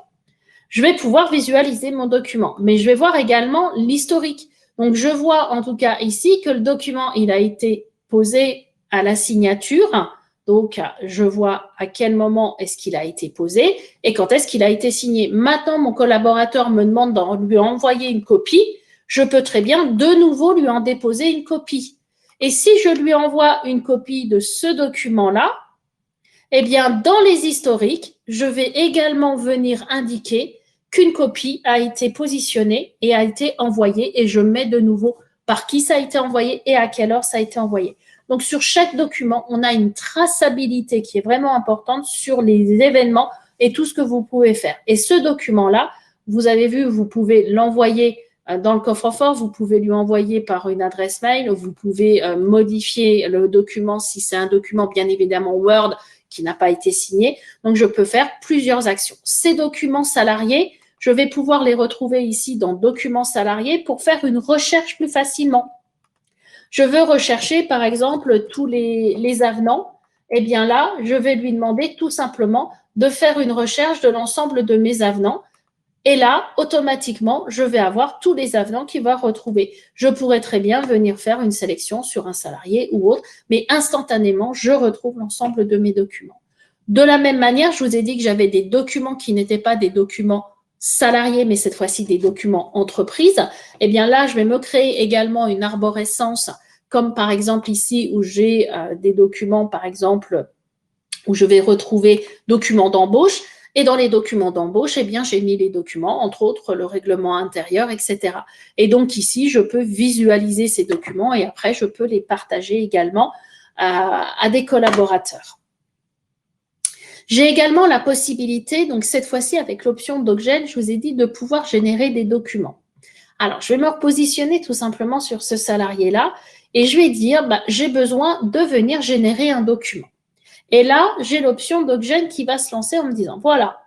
je vais pouvoir visualiser mon document, mais je vais voir également l'historique. Donc, je vois en tout cas ici que le document, il a été posé à la signature. Donc, je vois à quel moment est-ce qu'il a été posé et quand est-ce qu'il a été signé. Maintenant, mon collaborateur me demande de lui envoyer une copie. Je peux très bien de nouveau lui en déposer une copie. Et si je lui envoie une copie de ce document-là, eh bien, dans les historiques, je vais également venir indiquer qu'une copie a été positionnée et a été envoyée et je mets de nouveau par qui ça a été envoyé et à quelle heure ça a été envoyé. Donc, sur chaque document, on a une traçabilité qui est vraiment importante sur les événements et tout ce que vous pouvez faire. Et ce document-là, vous avez vu, vous pouvez l'envoyer dans le coffre-fort, vous pouvez lui envoyer par une adresse mail, vous pouvez modifier le document si c'est un document bien évidemment Word qui n'a pas été signé. Donc, je peux faire plusieurs actions. Ces documents salariés, je vais pouvoir les retrouver ici dans documents salariés pour faire une recherche plus facilement. Je veux rechercher, par exemple, tous les avenants. Eh bien là, je vais lui demander tout simplement de faire une recherche de l'ensemble de mes avenants. Et là, automatiquement, je vais avoir tous les avenants qu'il va retrouver. Je pourrais très bien venir faire une sélection sur un salarié ou autre, mais instantanément, je retrouve l'ensemble de mes documents. De la même manière, je vous ai dit que j'avais des documents qui n'étaient pas des documents salariés, mais cette fois-ci des documents entreprises. Eh bien là, je vais me créer également une arborescence, comme par exemple ici où j'ai des documents, par exemple, où je vais retrouver documents d'embauche. Et dans les documents d'embauche, eh bien, j'ai mis les documents, entre autres le règlement intérieur, etc. Et donc ici, je peux visualiser ces documents et après, je peux les partager également à des collaborateurs. J'ai également la possibilité, donc cette fois-ci avec l'option DocGen, je vous ai dit de pouvoir générer des documents. Alors, je vais me repositionner tout simplement sur ce salarié-là et je vais dire, j'ai besoin de venir générer un document. Et là, j'ai l'option DocGen qui va se lancer en me disant, voilà,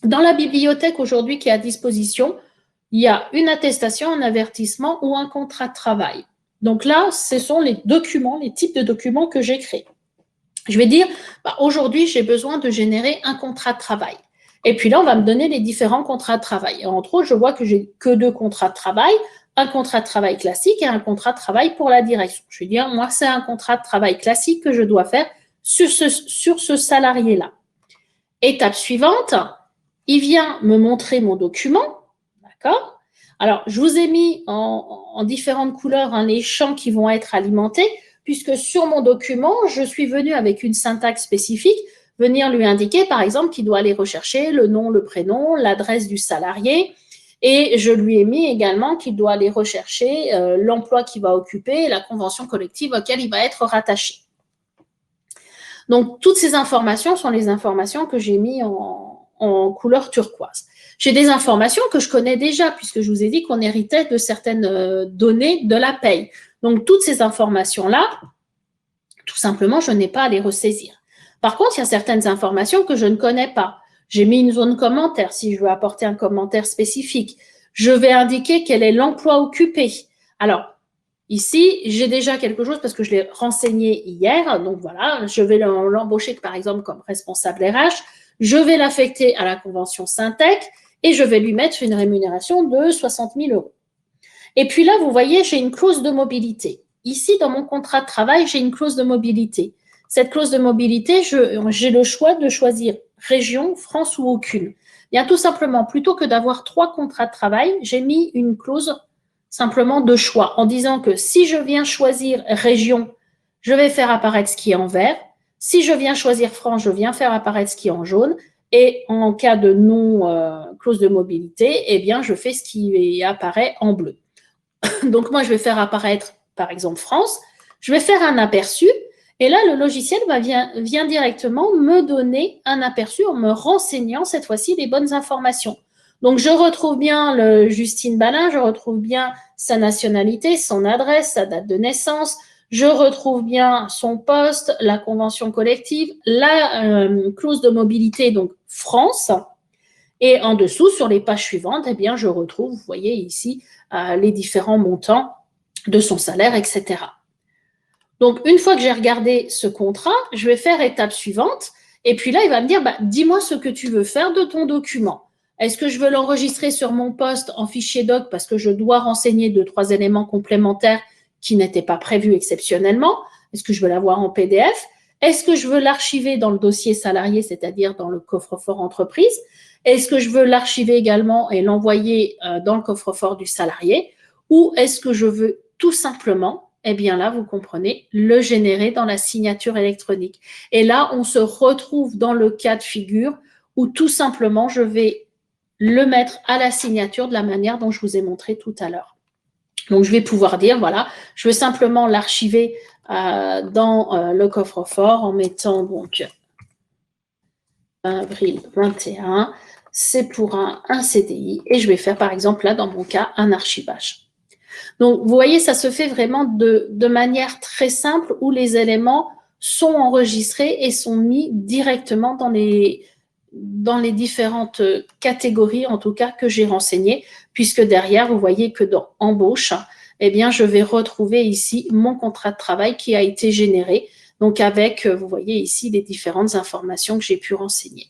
Dans la bibliothèque aujourd'hui qui est à disposition, il y a une attestation, un avertissement ou un contrat de travail. Donc là, ce sont les documents, les types de documents que j'ai créés. Je vais dire, aujourd'hui, j'ai besoin de générer un contrat de travail. Et puis là, on va me donner les différents contrats de travail. Et entre autres, je vois que j'ai que 2 contrats de travail, un contrat de travail classique et un contrat de travail pour la direction. Je vais dire, moi, c'est un contrat de travail classique que je dois faire sur ce salarié-là. Étape suivante, il vient me montrer mon document, d'accord? Alors, je vous ai mis en différentes couleurs les champs qui vont être alimentés, puisque sur mon document, je suis venue avec une syntaxe spécifique, venir lui indiquer, par exemple, qu'il doit aller rechercher le nom, le prénom, l'adresse du salarié, et je lui ai mis également qu'il doit aller rechercher l'emploi qu'il va occuper et la convention collective auquel il va être rattaché. Donc, toutes ces informations sont les informations que j'ai mis en couleur turquoise. J'ai des informations que je connais déjà, puisque je vous ai dit qu'on héritait de certaines données de la paye. Donc, toutes ces informations-là, tout simplement, je n'ai pas à les ressaisir. Par contre, il y a certaines informations que je ne connais pas. J'ai mis une zone commentaire si je veux apporter un commentaire spécifique. Je vais indiquer quel est l'emploi occupé. Alors, ici, j'ai déjà quelque chose parce que je l'ai renseigné hier. Donc voilà, je vais l'embaucher par exemple comme responsable RH. Je vais l'affecter à la convention Syntec et je vais lui mettre une rémunération de 60 000 €. Et puis là, vous voyez, j'ai une clause de mobilité. Ici, dans mon contrat de travail, j'ai une clause de mobilité. Cette clause de mobilité, j'ai le choix de choisir région, France ou aucune. Bien, tout simplement, plutôt que d'avoir 3 contrats de travail, j'ai mis une clause simplement de choix en disant que si je viens choisir région, je vais faire apparaître ce qui est en vert. Si je viens choisir France, je viens faire apparaître ce qui est en jaune. Et en cas de non clause de mobilité, eh bien, je fais ce qui apparaît en bleu. Donc, moi, je vais faire apparaître, par exemple, France. Je vais faire un aperçu. Et là, le logiciel vient directement me donner un aperçu en me renseignant cette fois-ci les bonnes informations. Donc, je retrouve bien le Justine Balin, je retrouve bien sa nationalité, son adresse, sa date de naissance, je retrouve bien son poste, la convention collective, la clause de mobilité, donc France. Et en dessous, sur les pages suivantes, eh bien, je retrouve, vous voyez ici, les différents montants de son salaire, etc. Donc, une fois que j'ai regardé ce contrat, je vais faire étape suivante. Et puis là, il va me dire, dis-moi ce que tu veux faire de ton document. Est-ce que je veux l'enregistrer sur mon poste en fichier doc parce que je dois renseigner 2-3 éléments complémentaires qui n'étaient pas prévus exceptionnellement? Est-ce que je veux l'avoir en PDF? Est-ce que je veux l'archiver dans le dossier salarié, c'est-à-dire dans le coffre-fort entreprise? Est-ce que je veux l'archiver également et l'envoyer dans le coffre-fort du salarié? Ou est-ce que je veux tout simplement, eh bien là, vous comprenez, le générer dans la signature électronique? Et là, on se retrouve dans le cas de figure où tout simplement, je vais le mettre à la signature de la manière dont je vous ai montré tout à l'heure. Donc, je vais pouvoir dire, voilà, je veux simplement l'archiver dans le coffre-fort en mettant donc avril 21, c'est pour un CDI et je vais faire par exemple là dans mon cas un archivage. Donc vous voyez, ça se fait vraiment de manière très simple où les éléments sont enregistrés et sont mis directement dans les différentes catégories en tout cas que j'ai renseignées, puisque derrière vous voyez que dans embauche, eh bien je vais retrouver ici mon contrat de travail qui a été généré. Donc, avec, vous voyez ici, les différentes informations que j'ai pu renseigner.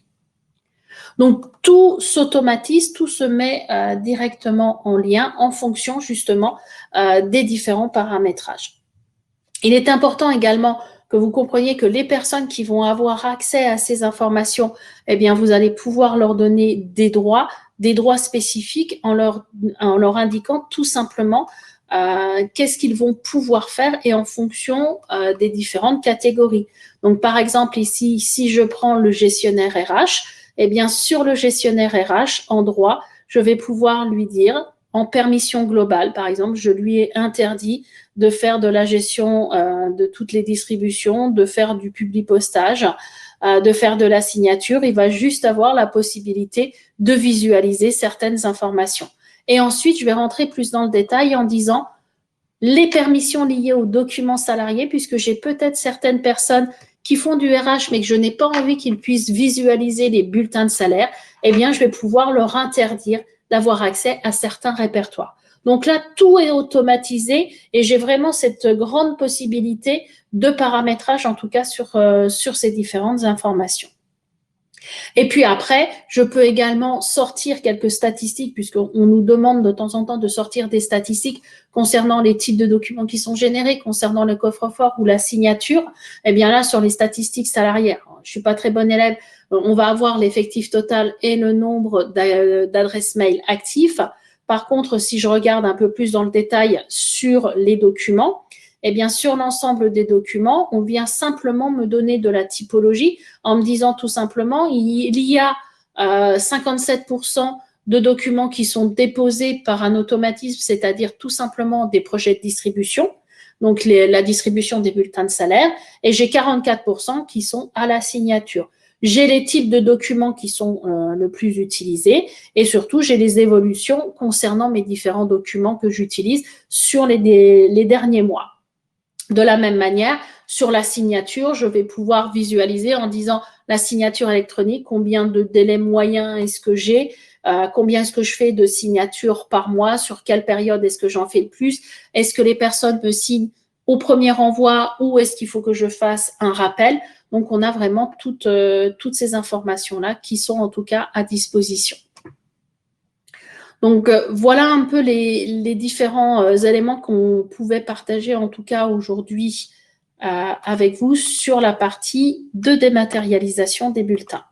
Donc, tout s'automatise, tout se met directement en lien en fonction, justement, des différents paramétrages. Il est important également que vous compreniez que les personnes qui vont avoir accès à ces informations, eh bien, vous allez pouvoir leur donner des droits spécifiques en leur indiquant tout simplement qu'est-ce qu'ils vont pouvoir faire et en fonction des différentes catégories. Donc, par exemple, ici, si je prends le gestionnaire RH, eh bien, sur le gestionnaire RH, en droit, je vais pouvoir lui dire, en permission globale, par exemple, je lui ai interdit de faire de la gestion de toutes les distributions, de faire du publipostage, de faire de la signature. Il va juste avoir la possibilité de visualiser certaines informations. Et ensuite, je vais rentrer plus dans le détail en disant les permissions liées aux documents salariés, puisque j'ai peut-être certaines personnes qui font du RH, mais que je n'ai pas envie qu'ils puissent visualiser les bulletins de salaire, eh bien, je vais pouvoir leur interdire d'avoir accès à certains répertoires. Donc là, tout est automatisé et j'ai vraiment cette grande possibilité de paramétrage, en tout cas sur ces différentes informations. Et puis après, je peux également sortir quelques statistiques, puisqu'on nous demande de temps en temps de sortir des statistiques concernant les types de documents qui sont générés, concernant le coffre-fort ou la signature. Eh bien là, sur les statistiques salariales, je suis pas très bonne élève, on va avoir l'effectif total et le nombre d'adresses mail actifs. Par contre, si je regarde un peu plus dans le détail sur les documents, eh bien, sur l'ensemble des documents, on vient simplement me donner de la typologie en me disant tout simplement, il y a 57% de documents qui sont déposés par un automatisme, c'est-à-dire tout simplement des projets de distribution, donc la distribution des bulletins de salaire, et j'ai 44% qui sont à la signature. J'ai les types de documents qui sont le plus utilisés et surtout, j'ai les évolutions concernant mes différents documents que j'utilise sur les derniers mois. De la même manière, sur la signature, je vais pouvoir visualiser en disant la signature électronique, combien de délais moyens est-ce que j'ai, combien est-ce que je fais de signatures par mois, sur quelle période est-ce que j'en fais le plus, est-ce que les personnes me signent au premier envoi ou est-ce qu'il faut que je fasse un rappel. Donc, on a vraiment toutes ces informations-là qui sont en tout cas à disposition. Donc, voilà un peu les différents éléments qu'on pouvait partager, en tout cas aujourd'hui, avec vous sur la partie de dématérialisation des bulletins.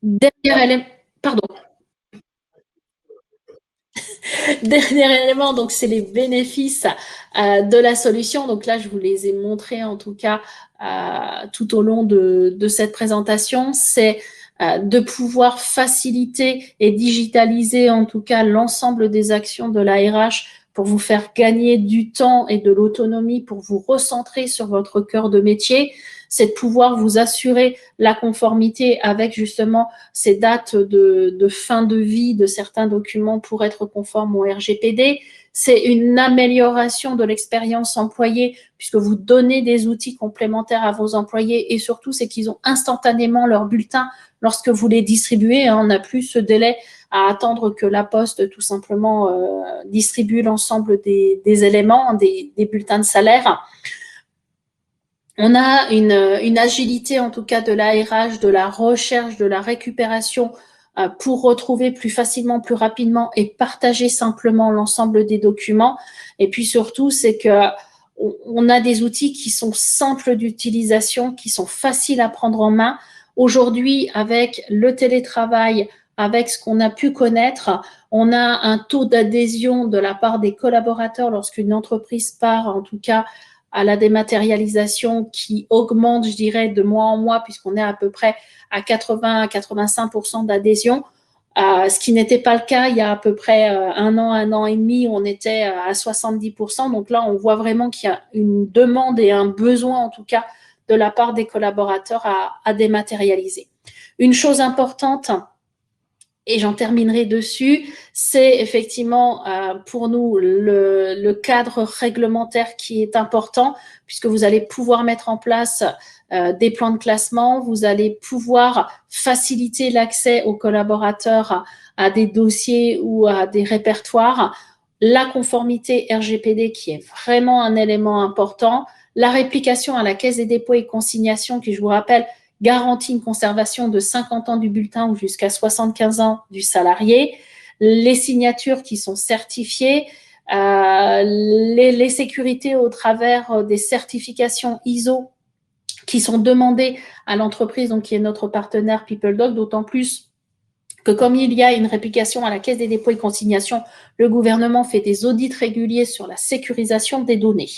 Dernier élément, pardon. Dernier élément, donc c'est les bénéfices de la solution. Donc là, je vous les ai montrés en tout cas tout au long de cette présentation. C'est de pouvoir faciliter et digitaliser en tout cas l'ensemble des actions de la RH pour vous faire gagner du temps et de l'autonomie, pour vous recentrer sur votre cœur de métier. C'est de pouvoir vous assurer la conformité avec justement ces dates de fin de vie de certains documents pour être conformes au RGPD. C'est une amélioration de l'expérience employée puisque vous donnez des outils complémentaires à vos employés et surtout, c'est qu'ils ont instantanément leur bulletin lorsque vous les distribuez. On n'a plus ce délai à attendre que la Poste tout simplement distribue l'ensemble des éléments, des bulletins de salaire. On a une agilité, en tout cas, de l'ARH, de la recherche, de la récupération pour retrouver plus facilement, plus rapidement et partager simplement l'ensemble des documents. Et puis surtout, c'est que on a des outils qui sont simples d'utilisation, qui sont faciles à prendre en main. Aujourd'hui, avec le télétravail, avec ce qu'on a pu connaître, on a un taux d'adhésion de la part des collaborateurs lorsqu'une entreprise part, en tout cas, à la dématérialisation qui augmente, je dirais, de mois en mois, puisqu'on est à peu près à 80 à 85% d'adhésion, ce qui n'était pas le cas il y a à peu près un an et demi, où on était à 70%. Donc là, on voit vraiment qu'il y a une demande et un besoin, en tout cas, de la part des collaborateurs à dématérialiser. Une chose importante, et j'en terminerai dessus, c'est effectivement pour nous le cadre réglementaire qui est important, puisque vous allez pouvoir mettre en place des plans de classement, vous allez pouvoir faciliter l'accès aux collaborateurs à des dossiers ou à des répertoires, la conformité RGPD qui est vraiment un élément important, la réplication à la Caisse des dépôts et consignations qui, je vous rappelle, garantit une conservation de 50 ans du bulletin ou jusqu'à 75 ans du salarié, les signatures qui sont certifiées, les sécurités au travers des certifications ISO qui sont demandées à l'entreprise, donc qui est notre partenaire PeopleDoc, d'autant plus que comme il y a une réplication à la Caisse des dépôts et consignations, le gouvernement fait des audits réguliers sur la sécurisation des données.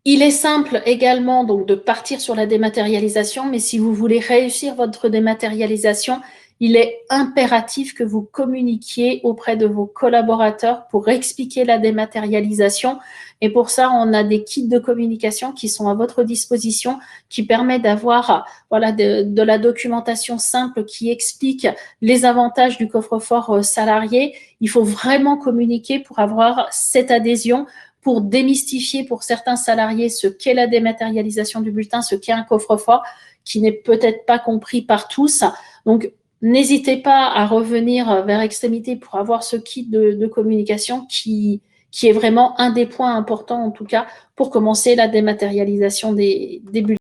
Il est simple également donc de partir sur la dématérialisation, mais si vous voulez réussir votre dématérialisation, il est impératif que vous communiquiez auprès de vos collaborateurs pour expliquer la dématérialisation. Et pour ça, on a des kits de communication qui sont à votre disposition, qui permettent d'avoir voilà, de la documentation simple qui explique les avantages du coffre-fort salarié. Il faut vraiment communiquer pour avoir cette adhésion, pour démystifier pour certains salariés ce qu'est la dématérialisation du bulletin, ce qu'est un coffre-fort, qui n'est peut-être pas compris par tous. Donc, n'hésitez pas à revenir vers Extrémité pour avoir ce kit de communication qui est vraiment un des points importants, en tout cas, pour commencer la dématérialisation des bulletins.